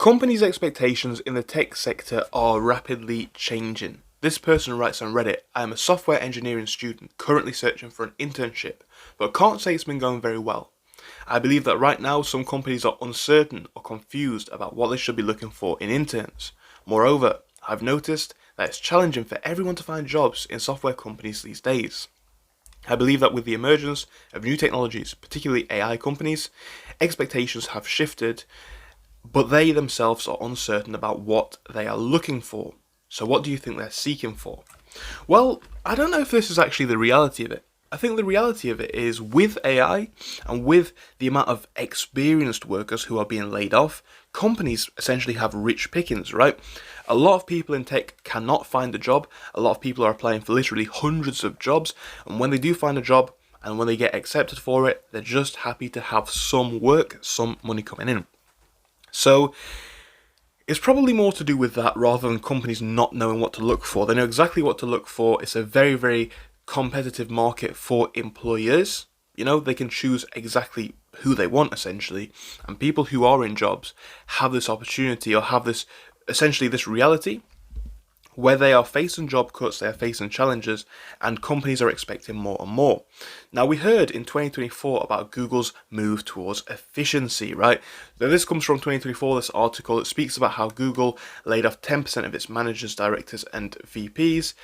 Companies' expectations in the tech sector are rapidly changing. This person writes on Reddit, I am a software engineering student currently searching for an internship, but can't say it's been going very well. I believe that right now some companies are uncertain or confused about what they should be looking for in interns. Moreover, I've noticed that it's challenging for everyone to find jobs in software companies these days. I believe that with the emergence of new technologies, particularly AI companies, expectations have shifted, but they themselves are uncertain about what they are looking for. So what do you think they're seeking for? Well, I don't know if this is actually the reality of it. I think the reality of it is with AI and with the amount of experienced workers who are being laid off, companies essentially have rich pickings, right? A lot of people in tech cannot find a job. A lot of people are applying for literally hundreds of jobs. And when they do find a job and when they get accepted for it, they're just happy to have some work, some money coming in. So it's probably more to do with that rather than companies not knowing what to look for. They know exactly what to look for. It's a very, very competitive market for employers. You know, they can choose exactly who they want essentially. And people who are in jobs have this opportunity or have this, essentially this reality where they are facing job cuts, they are facing challenges, and companies are expecting more and more. Now, we heard in 2024 about Google's move towards efficiency, right? Now, this comes from 2024, this article. It speaks about how Google laid off 10% of its managers, directors, and VPs.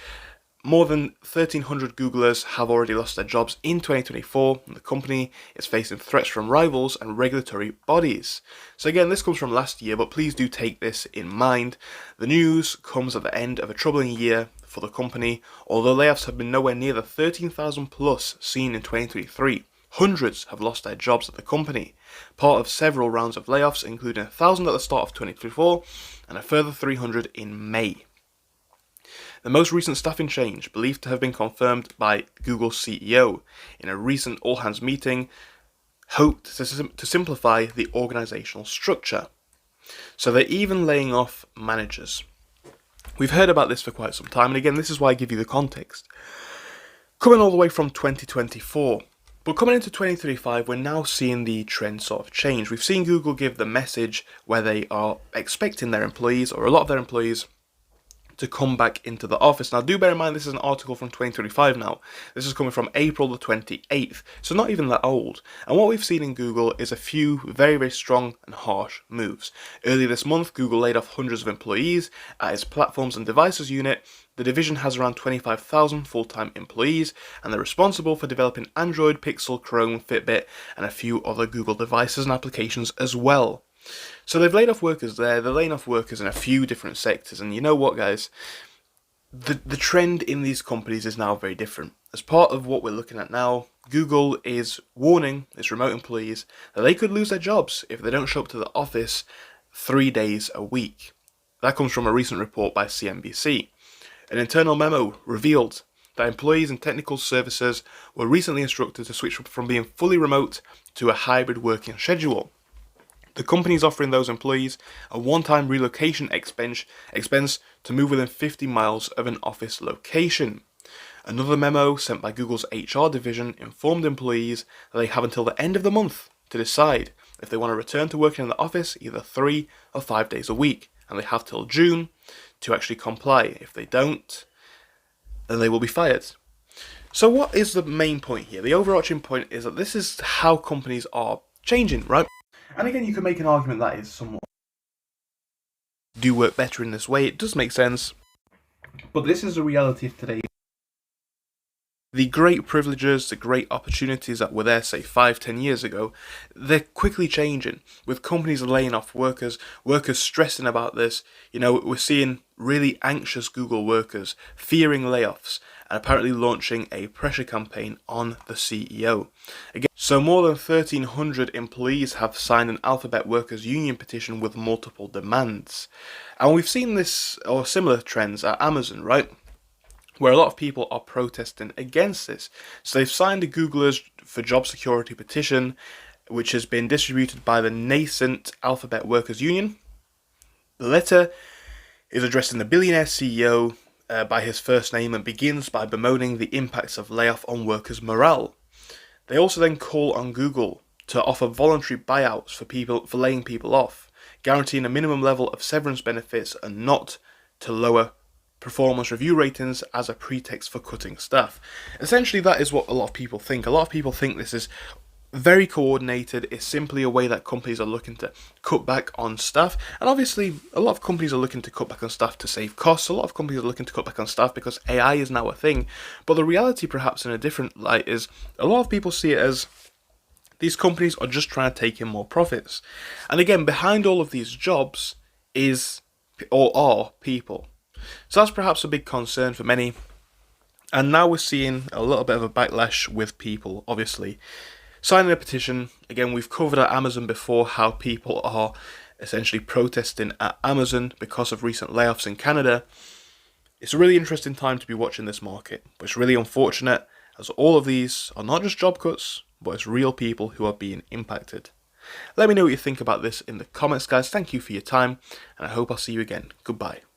More than 1,300 Googlers have already lost their jobs in 2024, and the company is facing threats from rivals and regulatory bodies. So again, this comes from last year, but please do take this in mind. The news comes at the end of a troubling year for the company, although layoffs have been nowhere near the 13,000 plus seen in 2023. Hundreds have lost their jobs at the company, part of several rounds of layoffs, including 1,000 at the start of 2024 and a further 300 in May. The most recent staffing change, believed to have been confirmed by Google's CEO in a recent all-hands meeting, hoped to simplify the organisational structure. So they're even laying off managers. We've heard about this for quite some time, and again, this is why I give you the context. Coming all the way from 2024, but coming into 2035, we're now seeing the trend sort of change. We've seen Google give the message where they are expecting their employees, or a lot of their employees, to come back into the office. Now, do bear in mind this is an article from 2025 now. This is coming from April the 28th, so not even that old. And what we've seen in Google is a few very, very strong and harsh moves. Earlier this month, Google laid off hundreds of employees at its platforms and devices unit. The division has around 25,000 full-time employees, and they're responsible for developing Android, Pixel, Chrome, Fitbit, and a few other Google devices and applications as well. So they've laid off workers there, they're laying off workers in a few different sectors, and you know what, guys? The trend in these companies is now very different. As part of what we're looking at now, Google is warning its remote employees that they could lose their jobs if they don't show up to the office 3 days a week. That comes from a recent report by CNBC. An internal memo revealed that employees in technical services were recently instructed to switch from being fully remote to a hybrid working schedule. The company is offering those employees a one-time relocation expense to move within 50 miles of an office location. Another memo sent by Google's HR division informed employees that they have until the end of the month to decide if they want to return to working in the office either 3 or 5 days a week, and they have till June to actually comply. If they don't, then they will be fired. So what is the main point here? The overarching point is that this is how companies are changing, right? And again, you can make an argument that is somewhat do work better in this way. It does make sense. But this is the reality of today. The great privileges, the great opportunities that were there, say 5-10 years ago, they're quickly changing with companies laying off workers stressing about this. You know, we're seeing really anxious Google workers fearing layoffs and apparently launching a pressure campaign on the CEO. Again, so more than 1,300 employees have signed an Alphabet Workers Union petition with multiple demands. And we've seen this or similar trends at Amazon, right? Where a lot of people are protesting against this. So they've signed a Googlers for Job Security petition, which has been distributed by the nascent Alphabet Workers Union. The letter is addressing the billionaire CEO by his first name and begins by bemoaning the impacts of layoff on workers' morale. They also then call on Google to offer voluntary buyouts for laying people off, guaranteeing a minimum level of severance benefits and not to lower performance review ratings as a pretext for cutting staff. Essentially, that is what a lot of people think. A lot of people think this is very coordinated. It's simply a way that companies are looking to cut back on staff. And obviously, a lot of companies are looking to cut back on staff to save costs. A lot of companies are looking to cut back on staff because AI is now a thing. But the reality, perhaps in a different light, is a lot of people see it as these companies are just trying to take in more profits. And again, behind all of these jobs is or are people. So that's perhaps a big concern for many. And now we're seeing a little bit of a backlash with people, obviously signing a petition. Again, we've covered at Amazon before how people are essentially protesting at Amazon because of recent layoffs in Canada. It's a really interesting time to be watching this market, but it's really unfortunate as all of these are not just job cuts, but it's real people who are being impacted. Let me know what you think about this in the comments, guys. Thank you for your time, and I hope I'll see you again. Goodbye.